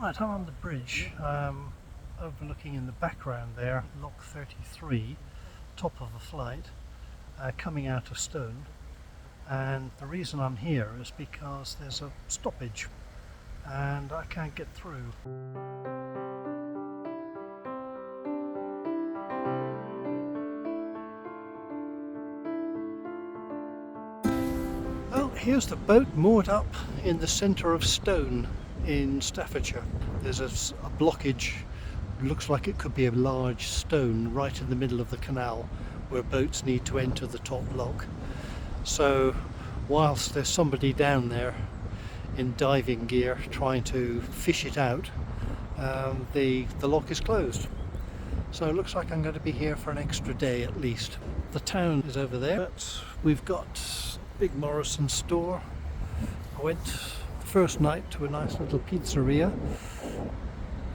Right, I'm on the bridge, overlooking in the background there, Lock 33, top of a flight, coming out of Stone. And the reason I'm here is because there's a stoppage and I can't get through. Well, here's the boat moored up in the centre of Stone in Staffordshire. There's a blockage, looks like it could be a large stone right in the middle of the canal where boats need to enter the top lock. So whilst there's somebody down there in diving gear trying to fish it out, the lock is closed. So it looks like I'm going to be here for an extra day at least. The town is over there, but we've got big Morrison store. I went the first night to a nice little pizzeria.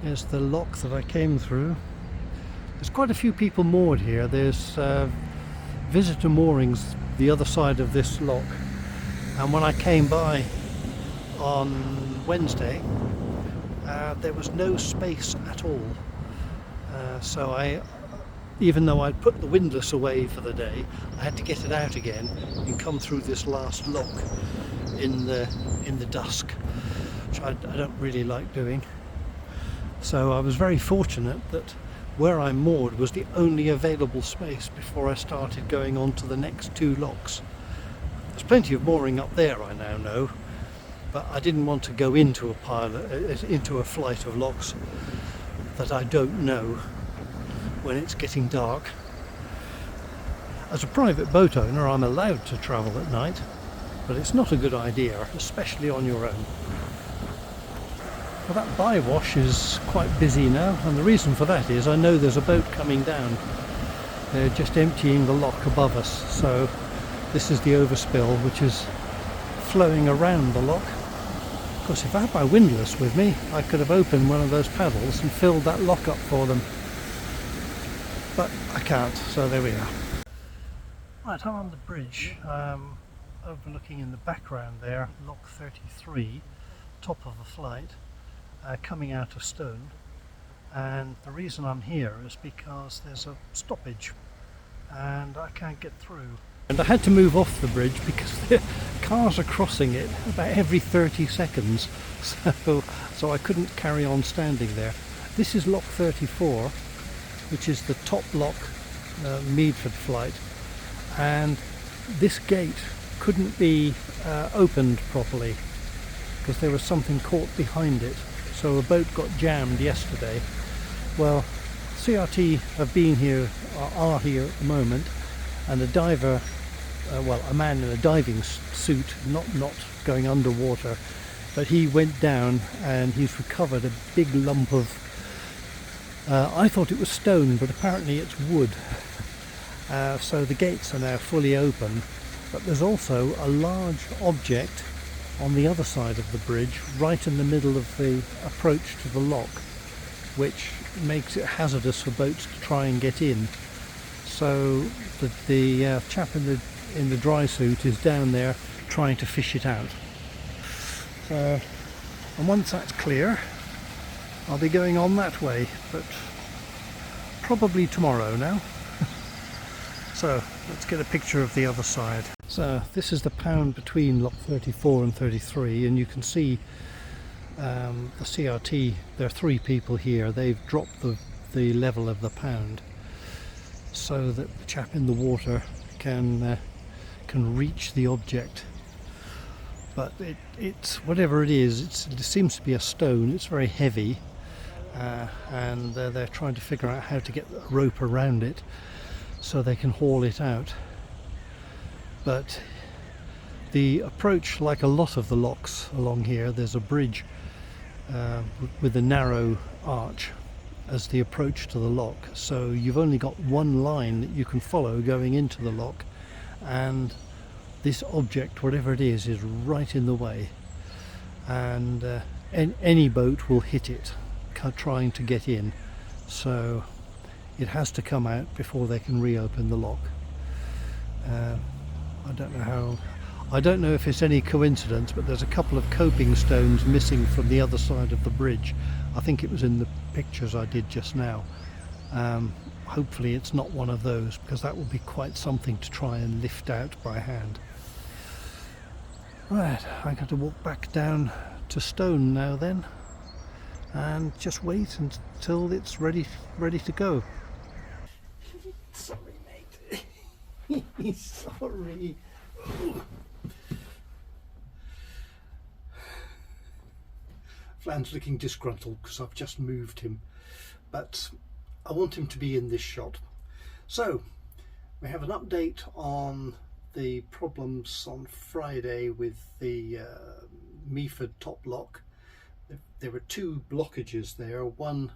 There's the lock that I came through. There's quite a few people moored here. There's visitor moorings the other side of this lock, and when I came by on Wednesday there was no space at all, so even though I'd put the windlass away for the day, I had to get it out again and come through this last lock in the dusk, which I don't really like doing. So I was very fortunate that where I'm moored was the only available space before I started going on to the next two locks. There's plenty of mooring up there, I now know, but I didn't want to go into a flight of locks that I don't know when it's getting dark. As a private boat owner, I'm allowed to travel at night, but it's not a good idea, especially on your own. Well, that bywash is quite busy now, and the reason for that is I know there's a boat coming down. They're just emptying the lock above us, so this is the overspill which is flowing around the lock. Of course, if I had my windlass with me, I could have opened one of those paddles and filled that lock up for them. But I can't, so there we are. Right, I'm on the bridge, overlooking in the background there, Lock 33, top of a flight, coming out of Stone. And the reason I'm here is because there's a stoppage and I can't get through. And I had to move off the bridge because the cars are crossing it about every 30 seconds, so I couldn't carry on standing there. This is Lock 34, which is the top lock, Meadford flight, and this gate couldn't be opened properly because there was something caught behind it, so a boat got jammed yesterday. Well, CRT have been here, are here at the moment, and a diver, a man in a diving suit, not going underwater, but he went down and he's recovered a big lump of, I thought it was stone, but apparently it's wood. So the gates are now fully open, but there's also a large object on the other side of the bridge, right in the middle of the approach to the lock, which makes it hazardous for boats to try and get in. So the chap in the dry suit is down there trying to fish it out. So, and once that's clear, I'll be going on that way, but probably tomorrow now. So let's get a picture of the other side. So this is the pound between Lock 34 and 33, and you can see the CRT, there are three people here. They've dropped the level of the pound so that the chap in the water can reach the object. But it's whatever it is, it seems to be a stone. It's very heavy, and they're trying to figure out how to get a rope around it so they can haul it out. But the approach, like a lot of the locks along here, there's a bridge with a narrow arch as the approach to the lock, so you've only got one line that you can follow going into the lock, and this object, whatever it is right in the way, and any boat will hit it trying to get in, so it has to come out before they can reopen the lock. I don't know how. I don't know if it's any coincidence, but there's a couple of coping stones missing from the other side of the bridge. I think it was in the pictures I did just now. Hopefully it's not one of those, because that would be quite something to try and lift out by hand. Right, I got to walk back down to Stone now then, and just wait until it's ready to go. Sorry, mate. Sorry. Flann's looking disgruntled because I've just moved him, but I want him to be in this shot. So we have an update on the problems on Friday with the Meaford top lock. There were two blockages there, one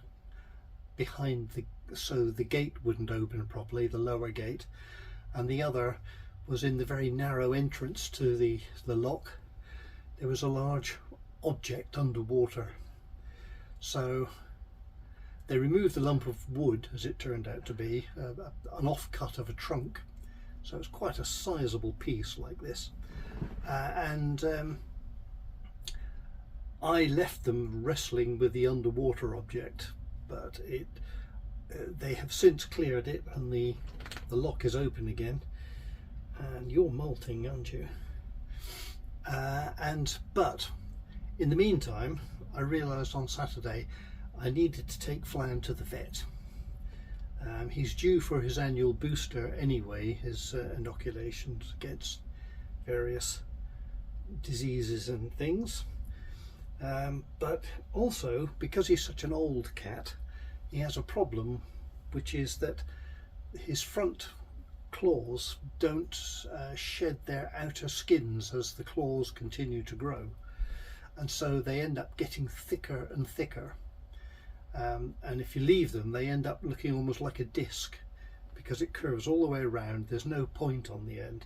behind so the gate wouldn't open properly, the lower gate, and the other was in the very narrow entrance to the lock. There was a large object underwater, so they removed the lump of wood, as it turned out to be, an offcut of a trunk, so it's quite a sizable piece like this, and I left them wrestling with the underwater object, but they have since cleared it and the lock is open again. And you're molting, aren't you? But in the meantime, I realised on Saturday I needed to take Flann to the vet. He's due for his annual booster anyway, his inoculations against various diseases and things. But also, because he's such an old cat, he has a problem, which is that his front claws don't shed their outer skins as the claws continue to grow, and so they end up getting thicker and thicker, and if you leave them they end up looking almost like a disc because it curves all the way around. There's no point on the end.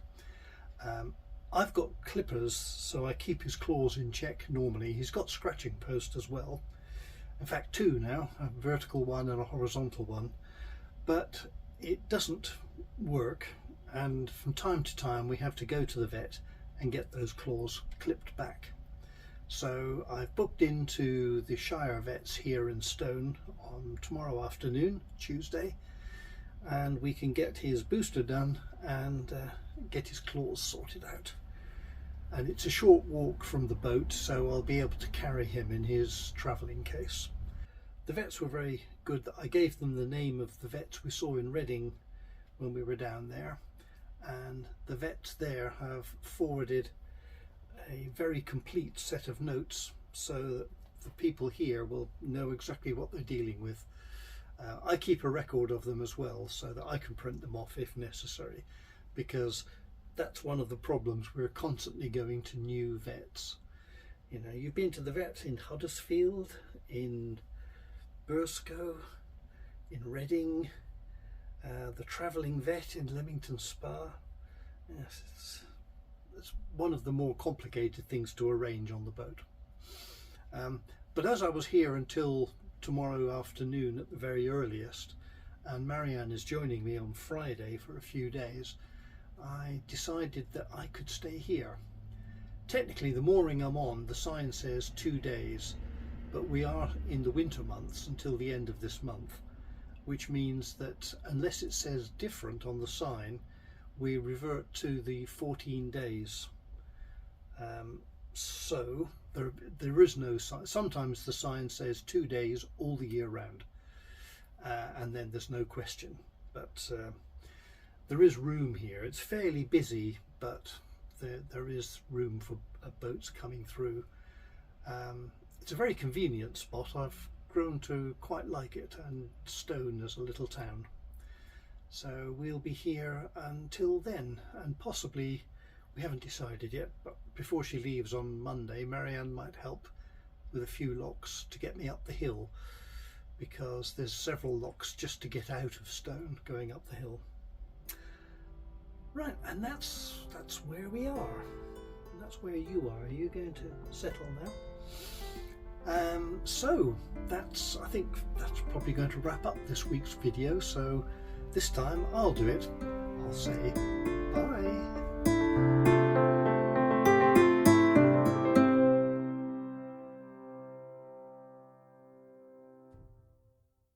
I've got clippers, so I keep his claws in check normally. He's got scratching post as well, in fact two now, a vertical one and a horizontal one, but it doesn't work, and from time to time we have to go to the vet and get those claws clipped back. So I've booked into the Shire vets here in Stone on tomorrow afternoon, Tuesday, and we can get his booster done and get his claws sorted out. And it's a short walk from the boat, so I'll be able to carry him in his travelling case. The vets were very good. I gave them the name of the vets we saw in Reading when we were down there, and the vets there have forwarded a very complete set of notes so that the people here will know exactly what they're dealing with. I keep a record of them as well so that I can print them off if necessary, because that's one of the problems. We're constantly going to new vets. You know, you've been to the vet in Huddersfield, in Burscough, in Reading, the travelling vet in Leamington Spa. Yes, it's one of the more complicated things to arrange on the boat. But as I was here until tomorrow afternoon at the very earliest, and Marianne is joining me on Friday for a few days, I decided that I could stay here. Technically the mooring I'm on, the sign says 2 days, but we are in the winter months until the end of this month, which means that unless it says different on the sign, we revert to the 14 days. So there is no sign. Sometimes the sign says 2 days all the year round, and then there's no question, but there is room here. It's fairly busy, but there is room for boats coming through. It's a very convenient spot. I've grown to quite like it, and Stone is a little town. So we'll be here until then, and possibly, we haven't decided yet, but before she leaves on Monday, Marianne might help with a few locks to get me up the hill, because there's several locks just to get out of Stone going up the hill. Right, and that's where we are. That's where you are. Are you going to settle now? So I think that's probably going to wrap up this week's video. So this time I'll do it. I'll say bye.